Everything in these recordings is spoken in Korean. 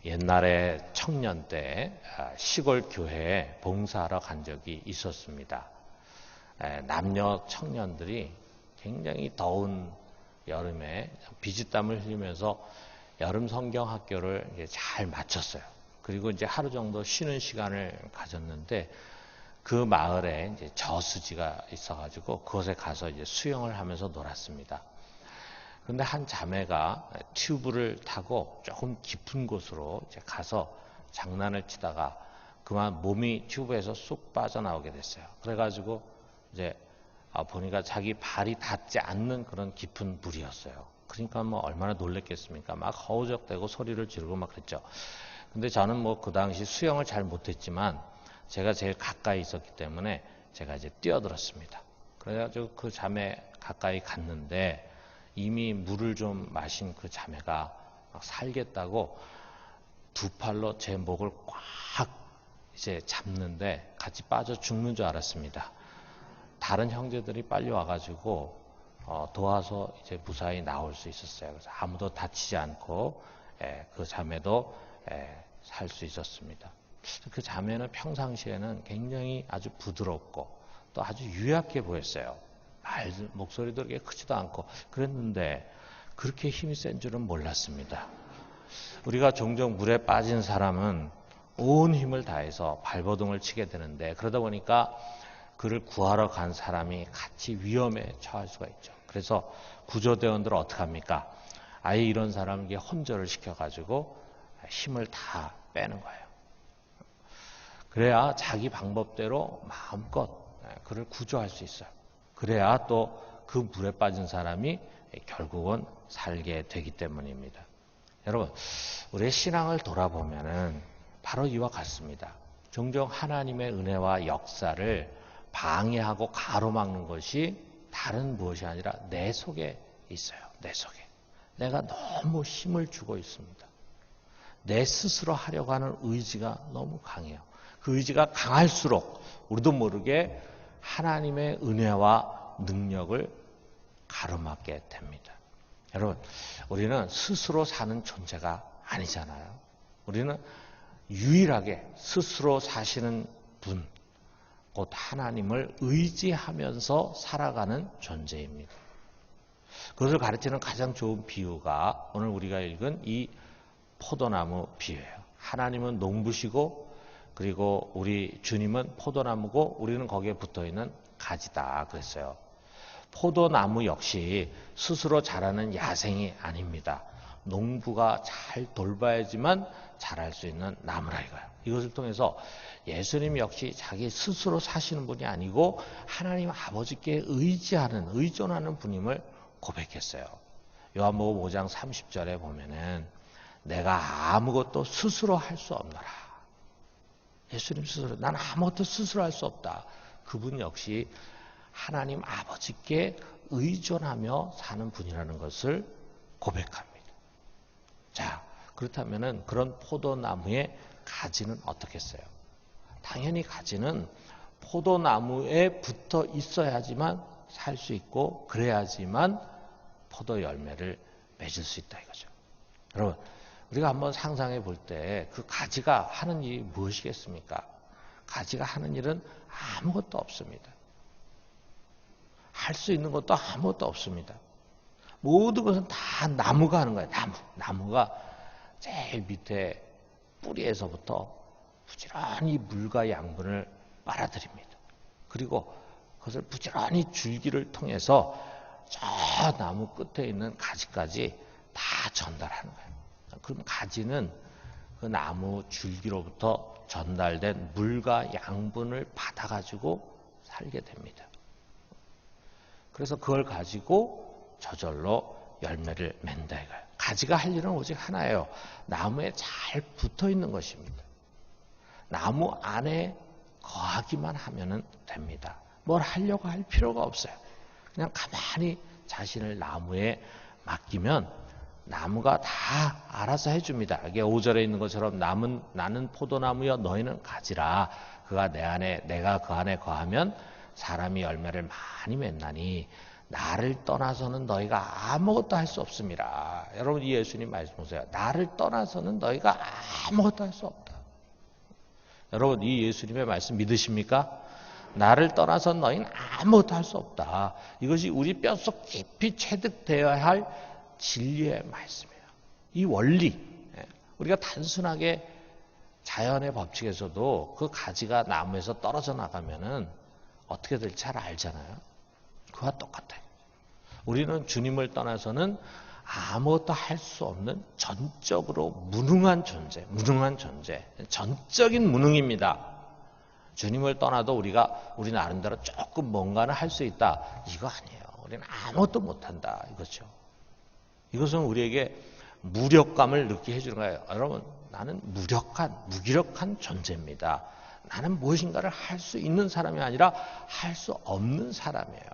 옛날에 청년 때 시골 교회에 봉사하러 간 적이 있었습니다. 남녀 청년들이 굉장히 더운 여름에 비지땀을 흘리면서 여름 성경 학교를 이제 잘 마쳤어요. 그리고 이제 하루 정도 쉬는 시간을 가졌는데 그 마을에 이제 저수지가 있어가지고 그곳에 가서 이제 수영을 하면서 놀았습니다. 그런데 한 자매가 튜브를 타고 조금 깊은 곳으로 이제 가서 장난을 치다가 그만 몸이 튜브에서 쑥 빠져나오게 됐어요. 그래가지고 이제 보니까 자기 발이 닿지 않는 그런 깊은 물이었어요. 그러니까 뭐 얼마나 놀랬겠습니까? 막 허우적대고 소리를 지르고 막 그랬죠. 근데 저는 뭐 그 당시 수영을 잘 못했지만 제가 제일 가까이 있었기 때문에 제가 이제 뛰어들었습니다. 그래가지고 그 자매 가까이 갔는데 이미 물을 좀 마신 그 자매가 막 살겠다고 두 팔로 제 목을 꽉 이제 잡는데 같이 빠져 죽는 줄 알았습니다. 다른 형제들이 빨리 와가지고 도와서 이제 무사히 나올 수 있었어요. 그래서 아무도 다치지 않고 그 자매도 살 수 있었습니다. 그 자매는 평상시에는 굉장히 아주 부드럽고 또 아주 유약해 보였어요. 목소리도 그렇게 크지도 않고 그랬는데 그렇게 힘이 센 줄은 몰랐습니다. 우리가 종종 물에 빠진 사람은 온 힘을 다해서 발버둥을 치게 되는데 그러다 보니까 그를 구하러 간 사람이 같이 위험에 처할 수가 있죠. 그래서 구조대원들은 어떻게 합니까? 아예 이런 사람에게 혼절을 시켜가지고 힘을 다 빼는 거예요. 그래야 자기 방법대로 마음껏 그를 구조할 수 있어요. 그래야 또 그 물에 빠진 사람이 결국은 살게 되기 때문입니다. 여러분, 우리의 신앙을 돌아보면은 바로 이와 같습니다. 종종 하나님의 은혜와 역사를 방해하고 가로막는 것이 다른 무엇이 아니라 내 속에 있어요. 내 속에. 내가 너무 힘을 주고 있습니다. 내 스스로 하려고 하는 의지가 너무 강해요. 그 의지가 강할수록 우리도 모르게 하나님의 은혜와 능력을 가로막게 됩니다. 여러분, 우리는 스스로 사는 존재가 아니잖아요. 우리는 유일하게 스스로 사시는 분, 곧 하나님을 의지하면서 살아가는 존재입니다. 그것을 가르치는 가장 좋은 비유가 오늘 우리가 읽은 이 포도나무 비유예요. 하나님은 농부시고 그리고 우리 주님은 포도나무고 우리는 거기에 붙어있는 가지다 그랬어요. 포도나무 역시 스스로 자라는 야생이 아닙니다. 농부가 잘 돌봐야지만 자랄 수 있는 나무라 이거예요. 이것을 통해서 예수님 역시 자기 스스로 사시는 분이 아니고 하나님 아버지께 의존하는 분임을 고백했어요. 요한복음 5장 30절에 보면은 내가 아무것도 스스로 할 수 없노라. 예수님 스스로 난 아무것도 스스로 할 수 없다. 그분 역시 하나님 아버지께 의존하며 사는 분이라는 것을 고백합니다. 자, 그렇다면은 그런 포도나무의 가지는 어떻겠어요? 당연히 가지는 포도나무에 붙어 있어야지만 살 수 있고 그래야지만 포도 열매를 맺을 수 있다 이거죠. 여러분, 우리가 한번 상상해 볼 때 그 가지가 하는 일이 무엇이겠습니까? 가지가 하는 일은 아무것도 없습니다. 할 수 있는 것도 아무것도 없습니다. 모든 것은 다 나무가 하는 거예요. 나무가 제일 밑에 뿌리에서부터 부지런히 물과 양분을 빨아들입니다. 그리고 그것을 부지런히 줄기를 통해서 저 나무 끝에 있는 가지까지 다 전달하는 거예요. 그럼 가지는 그 나무 줄기로부터 전달된 물과 양분을 받아가지고 살게 됩니다. 그래서 그걸 가지고 저절로 열매를 맺는다 이거예요. 가지가 할 일은 오직 하나예요. 나무에 잘 붙어 있는 것입니다. 나무 안에 거하기만 하면 됩니다. 뭘 하려고 할 필요가 없어요. 그냥 가만히 자신을 나무에 맡기면 나무가 다 알아서 해줍니다. 이게 5절에 있는 것처럼 나는 포도나무여 너희는 가지라. 그가 내 안에 내가 그 안에 거하면 사람이 열매를 많이 맺나니 나를 떠나서는 너희가 아무것도 할 수 없습니다. 여러분 이 예수님 말씀 보세요. 나를 떠나서는 너희가 아무것도 할 수 없다. 여러분 이 예수님의 말씀 믿으십니까? 나를 떠나서는 너희는 아무것도 할 수 없다. 이것이 우리 뼛속 깊이 체득되어야 할 진리의 말씀이에요. 이 원리, 우리가 단순하게 자연의 법칙에서도 그 가지가 나무에서 떨어져 나가면은 어떻게 될지 잘 알잖아요. 그와 똑같아요. 우리는 주님을 떠나서는 아무것도 할 수 없는 전적으로 무능한 존재, 전적인 무능입니다. 주님을 떠나도 우리 나름대로 조금 뭔가는 할 수 있다. 이거 아니에요. 우리는 아무것도 못한다. 이거죠. 이것은 우리에게 무력감을 느끼게 해주는 거예요. 여러분, 나는 무기력한 존재입니다. 나는 무엇인가를 할 수 있는 사람이 아니라 할 수 없는 사람이에요.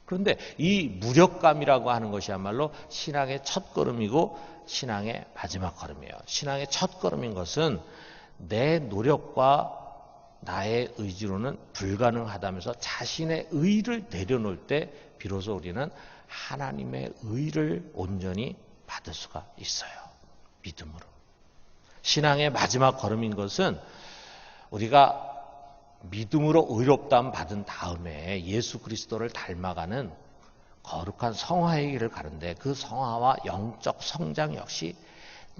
그런데 이 무력감이라고 하는 것이야말로 신앙의 첫걸음이고 신앙의 마지막 걸음이에요. 신앙의 첫걸음인 것은 내 노력과 나의 의지로는 불가능하다면서 자신의 의를 내려놓을 때 비로소 우리는 하나님의 의를 온전히 받을 수가 있어요. 믿음으로. 신앙의 마지막 걸음인 것은 우리가 믿음으로 의롭다함 받은 다음에 예수 그리스도를 닮아가는 거룩한 성화의 길을 가는데 그 성화와 영적 성장 역시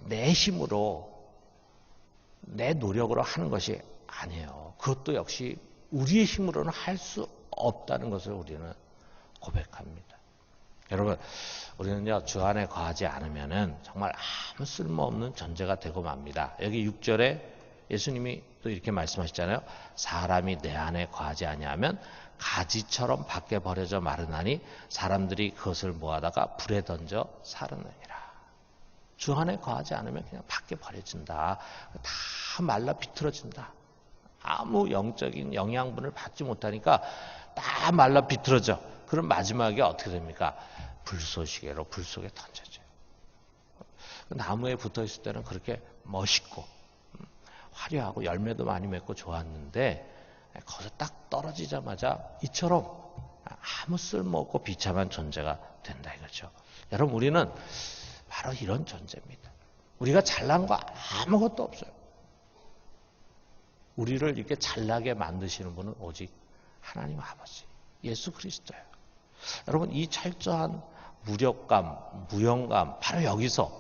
내 힘으로 내 노력으로 하는 것이 아니에요. 그것도 역시 우리의 힘으로는 할 수 없다는 것을 우리는 고백합니다. 여러분, 우리는요, 주 안에 거하지 않으면은 정말 아무 쓸모없는 존재가 되고 맙니다. 여기 6절에 예수님이 또 이렇게 말씀하시잖아요. 사람이 내 안에 거하지 아니하면 가지처럼 밖에 버려져 마르나니 사람들이 그것을 모아다가 불에 던져 사르느니라. 주 안에 거하지 않으면 그냥 밖에 버려진다. 다 말라 비틀어진다. 아무 영적인 영양분을 받지 못하니까 다 말라 비틀어져. 그럼 마지막에 어떻게 됩니까? 불쏘시개로 불 속에 던져져요. 나무에 붙어 있을 때는 그렇게 멋있고 화려하고 열매도 많이 맺고 좋았는데 거기서 딱 떨어지자마자 이처럼 아무 쓸모없고 비참한 존재가 된다 이거죠. 여러분 우리는 바로 이런 존재입니다. 우리가 잘난 거 아무것도 없어요. 우리를 이렇게 잘나게 만드시는 분은 오직 하나님 아버지 예수 그리스도예요. 여러분 이 철저한 무력감, 무용감 바로 여기서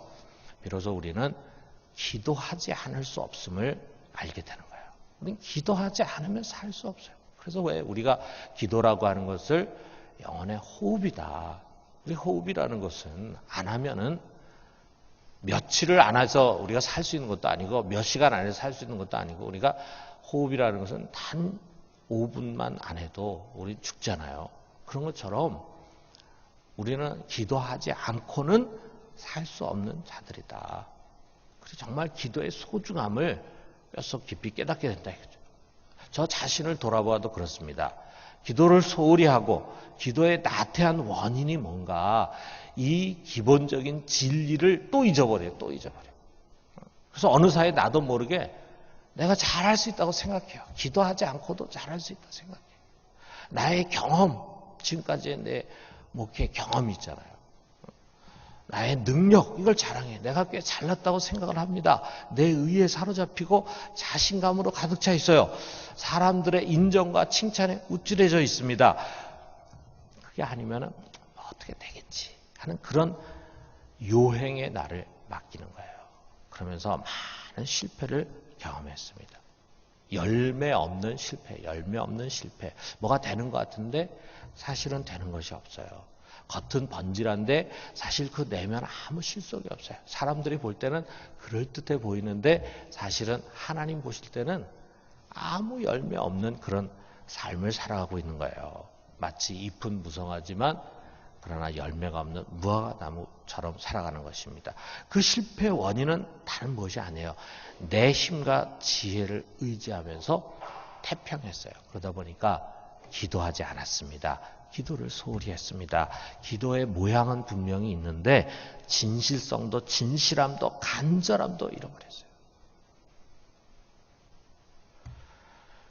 비로소 우리는 기도하지 않을 수 없음을 알게 되는 거예요. 우리는 기도하지 않으면 살 수 없어요. 그래서 왜 우리가 기도라고 하는 것을 영혼의 호흡이다. 우리 호흡이라는 것은 안 하면은 며칠을 안 해서 우리가 살 수 있는 것도 아니고 몇 시간 안에서 살 수 있는 것도 아니고 우리가 호흡이라는 것은 단 5분만 안 해도 우리 죽잖아요. 그런 것처럼 우리는 기도하지 않고는 살 수 없는 자들이다. 그래서 정말 기도의 소중함을 뼛속 깊이 깨닫게 된다. 저 자신을 돌아보아도 그렇습니다. 기도를 소홀히 하고 기도의 나태한 원인이 뭔가 이 기본적인 진리를 또 잊어버려요. 그래서 어느 사이에 나도 모르게 내가 잘할 수 있다고 생각해요. 기도하지 않고도 잘할 수 있다고 생각해요. 나의 경험, 지금까지의 내 목회 경험이 있잖아요. 나의 능력, 이걸 자랑해. 내가 꽤 잘났다고 생각을 합니다. 내 의에 사로잡히고 자신감으로 가득 차 있어요. 사람들의 인정과 칭찬에 우쭐해져 있습니다. 그게 아니면 어떻게 되겠지 하는 그런 요행에 나를 맡기는 거예요. 그러면서 많은 실패를 경험했습니다. 열매 없는 실패. 뭐가 되는 것 같은데 사실은 되는 것이 없어요. 겉은 번질한데 사실 그 내면 아무 실속이 없어요. 사람들이 볼 때는 그럴듯해 보이는데 사실은 하나님 보실 때는 아무 열매 없는 그런 삶을 살아가고 있는 거예요. 마치 잎은 무성하지만 그러나 열매가 없는 무화과나무처럼 살아가는 것입니다. 그 실패의 원인은 다른 무엇이 아니에요. 내 힘과 지혜를 의지하면서 태평했어요. 그러다 보니까 기도하지 않았습니다. 기도를 소홀히 했습니다. 기도의 모양은 분명히 있는데 진실성도 진실함도 간절함도 잃어버렸어요.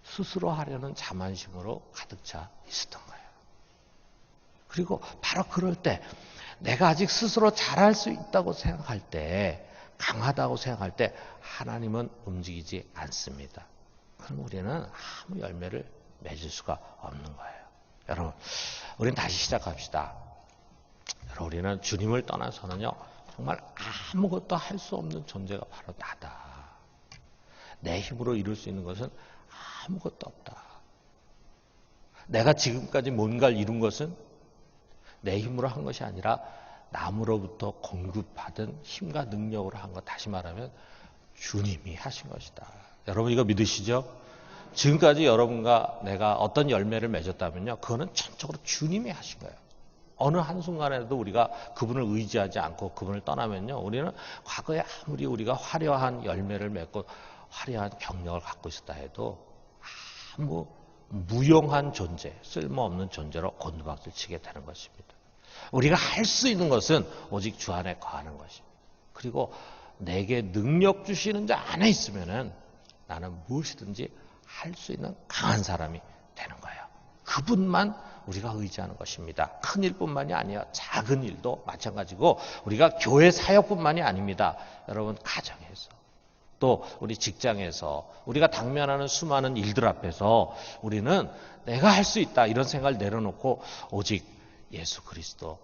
스스로 하려는 자만심으로 가득 차 있었던 거예요. 그리고 바로 그럴 때 내가 아직 스스로 잘할 수 있다고 생각할 때, 강하다고 생각할 때 하나님은 움직이지 않습니다. 그럼 우리는 아무 열매를 맺을 수가 없는 거예요. 여러분, 우리는 다시 시작합시다. 여러분, 우리는 주님을 떠나서는요, 정말 아무것도 할 수 없는 존재가 바로 나다. 내 힘으로 이룰 수 있는 것은 아무것도 없다. 내가 지금까지 뭔가를 이룬 것은 내 힘으로 한 것이 아니라 남으로부터 공급받은 힘과 능력으로 한 것. 다시 말하면 주님이 하신 것이다. 여러분 이거 믿으시죠? 지금까지 여러분과 내가 어떤 열매를 맺었다면요, 그거는 전적으로 주님이 하신 거예요. 어느 한순간에도 우리가 그분을 의지하지 않고 그분을 떠나면요, 우리는 과거에 아무리 우리가 화려한 열매를 맺고 화려한 경력을 갖고 있었다 해도 아무 무용한 존재, 쓸모없는 존재로 곤두박질 치게 되는 것입니다. 우리가 할 수 있는 것은 오직 주 안에 거하는 것입니다. 그리고 내게 능력 주시는 자 안에 있으면은 나는 무엇이든지 할 수 있는 강한 사람이 되는 거예요. 그분만 우리가 의지하는 것입니다. 큰 일뿐만이 아니라 작은 일도 마찬가지고, 우리가 교회 사역뿐만이 아닙니다. 여러분 가정에서, 또 우리 직장에서, 우리가 당면하는 수많은 일들 앞에서 우리는 내가 할 수 있다 이런 생각을 내려놓고 오직 예수 그리스도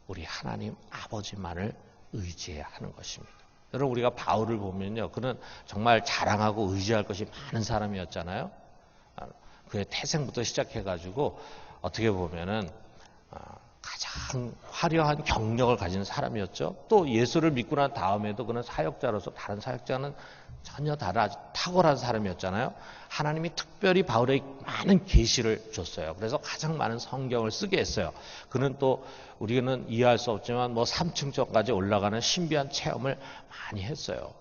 우리 하나님 아버지만을 의지해야 하는 것입니다. 여러분 우리가 바울을 보면요, 그는 정말 자랑하고 의지할 것이 많은 사람이었잖아요. 그의 태생부터 시작해가지고 어떻게 보면은 가장 화려한 경력을 가진 사람이었죠. 또 예수를 믿고 난 다음에도 그는 사역자로서 다른 사역자는 전혀 다른 아주 탁월한 사람이었잖아요. 하나님이 특별히 바울에게 많은 계시를 줬어요. 그래서 가장 많은 성경을 쓰게 했어요. 그는 또 우리는 이해할 수 없지만 3층전까지 올라가는 신비한 체험을 많이 했어요.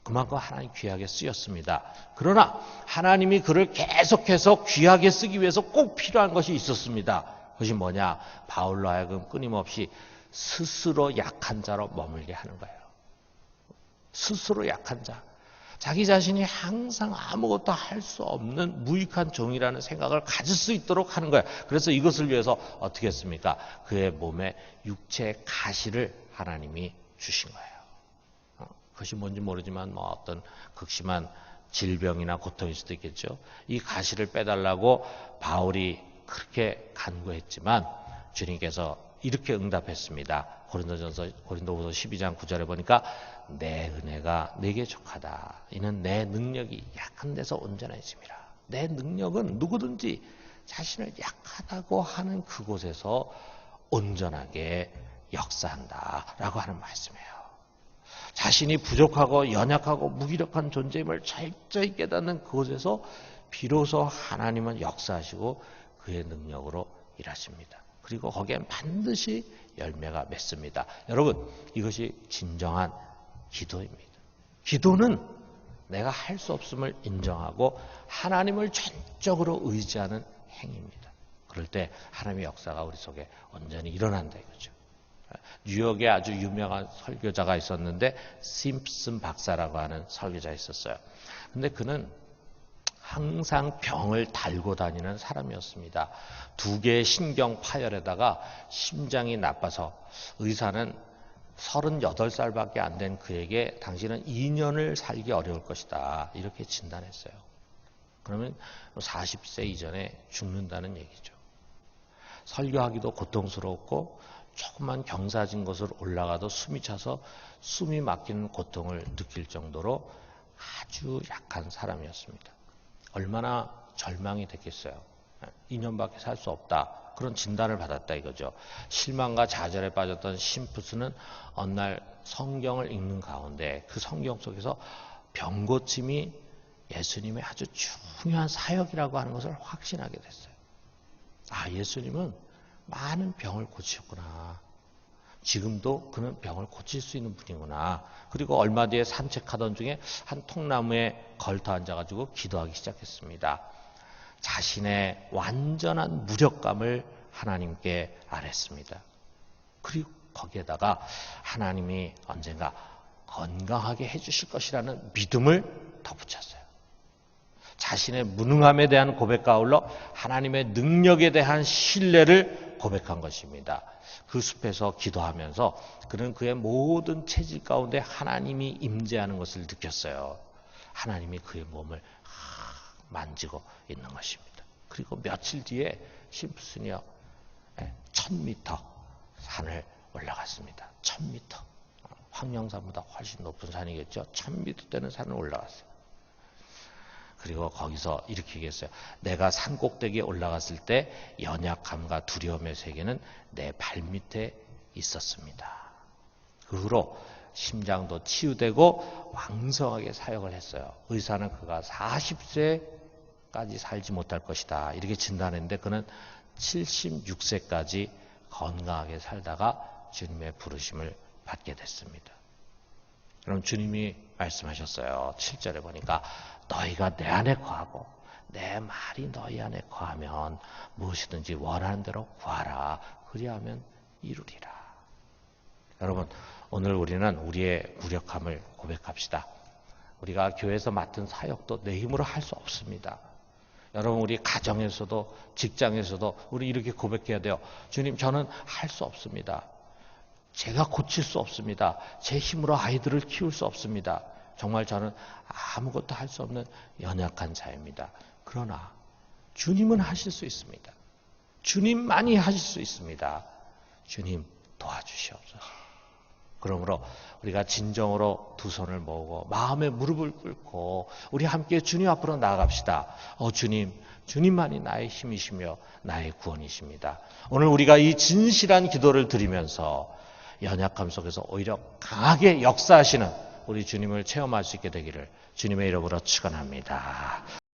그만큼 하나님 귀하게 쓰였습니다. 그러나 하나님이 그를 계속해서 귀하게 쓰기 위해서 꼭 필요한 것이 있었습니다. 그것이 뭐냐? 바울로 하여금 끊임없이 스스로 약한 자로 머물게 하는 거예요. 스스로 약한 자. 자기 자신이 항상 아무것도 할 수 없는 무익한 종이라는 생각을 가질 수 있도록 하는 거예요. 그래서 이것을 위해서 어떻게 했습니까? 그의 몸에 육체의 가시를 하나님이 주신 거예요. 그것이 뭔지 모르지만 어떤 극심한 질병이나 고통일 수도 있겠죠. 이 가시를 빼달라고 바울이 그렇게 간구했지만 주님께서 이렇게 응답했습니다. 고린도후서 12장 9절에 보니까 내 은혜가 내게 족하다. 이는 내 능력이 약한 데서 온전해짐이라. 내 능력은 누구든지 자신을 약하다고 하는 그곳에서 온전하게 역사한다라고 하는 말씀이에요. 자신이 부족하고 연약하고 무기력한 존재임을 철저히 깨닫는 그곳에서 비로소 하나님은 역사하시고 그의 능력으로 일하십니다. 그리고 거기엔 반드시 열매가 맺습니다. 여러분, 이것이 진정한 기도입니다. 기도는 내가 할 수 없음을 인정하고 하나님을 전적으로 의지하는 행위입니다. 그럴 때 하나님의 역사가 우리 속에 온전히 일어난다 이거죠. 뉴욕에 아주 유명한 설교자가 있었는데 심슨 박사라고 하는 설교자가 있었어요. 근데 그는 항상 병을 달고 다니는 사람이었습니다. 2개의 신경 파열에다가 심장이 나빠서 의사는 38살밖에 안 된 그에게 당신은 2년을 살기 어려울 것이다 이렇게 진단했어요. 그러면 40세 이전에 죽는다는 얘기죠. 설교하기도 고통스럽고 조금만 경사진 곳으로 올라가도 숨이 차서 숨이 막히는 고통을 느낄 정도로 아주 약한 사람이었습니다. 얼마나 절망이 됐겠어요. 2년밖에 살 수 없다. 그런 진단을 받았다 이거죠. 실망과 좌절에 빠졌던 심프스는 어느 날 성경을 읽는 가운데 그 성경 속에서 병고침이 예수님의 아주 중요한 사역이라고 하는 것을 확신하게 됐어요. 아, 예수님은 많은 병을 고치셨구나. 지금도 그는 병을 고칠 수 있는 분이구나. 그리고 얼마 뒤에 산책하던 중에 한 통나무에 걸터 앉아가지고 기도하기 시작했습니다. 자신의 완전한 무력감을 하나님께 아뢰습니다. 그리고 거기에다가 하나님이 언젠가 건강하게 해주실 것이라는 믿음을 덧붙였어요. 자신의 무능함에 대한 고백과 아울러 하나님의 능력에 대한 신뢰를 고백한 것입니다. 그 숲에서 기도하면서 그는 그의 모든 체질 가운데 하나님이 임재하는 것을 느꼈어요. 하나님이 그의 몸을 만지고 있는 것입니다. 그리고 며칠 뒤에 심플슨이요 1000m 산을 올라갔습니다. 1000m. 황령산보다 훨씬 높은 산이겠죠. 1000m 되는 산을 올라갔어요. 그리고 거기서 이렇게 얘기했어요. 내가 산 꼭대기에 올라갔을 때 연약함과 두려움의 세계는 내 발밑에 있었습니다. 그 후로 심장도 치유되고 왕성하게 사역을 했어요. 의사는 그가 40세까지 살지 못할 것이다 이렇게 진단했는데 그는 76세까지 건강하게 살다가 주님의 부르심을 받게 됐습니다. 그럼 주님이 말씀하셨어요. 7절에 보니까 너희가 내 안에 거하고 내 말이 너희 안에 거하면 무엇이든지 원하는 대로 구하라. 그리하면 이루리라. 여러분, 오늘 우리는 우리의 무력함을 고백합시다. 우리가 교회에서 맡은 사역도 내 힘으로 할 수 없습니다. 여러분, 우리 가정에서도 직장에서도 우리 이렇게 고백해야 돼요. 주님, 저는 할 수 없습니다. 제가 고칠 수 없습니다. 제 힘으로 아이들을 키울 수 없습니다. 정말 저는 아무것도 할 수 없는 연약한 자입니다. 그러나 주님은 하실 수 있습니다. 주님만이 하실 수 있습니다. 주님 도와주시옵소서. 그러므로 우리가 진정으로 두 손을 모으고 마음의 무릎을 꿇고 우리 함께 주님 앞으로 나아갑시다. 주님, 주님만이 나의 힘이시며 나의 구원이십니다. 오늘 우리가 이 진실한 기도를 드리면서 연약함 속에서 오히려 강하게 역사하시는 우리 주님을 체험할 수 있게 되기를 주님의 이름으로 축원합니다.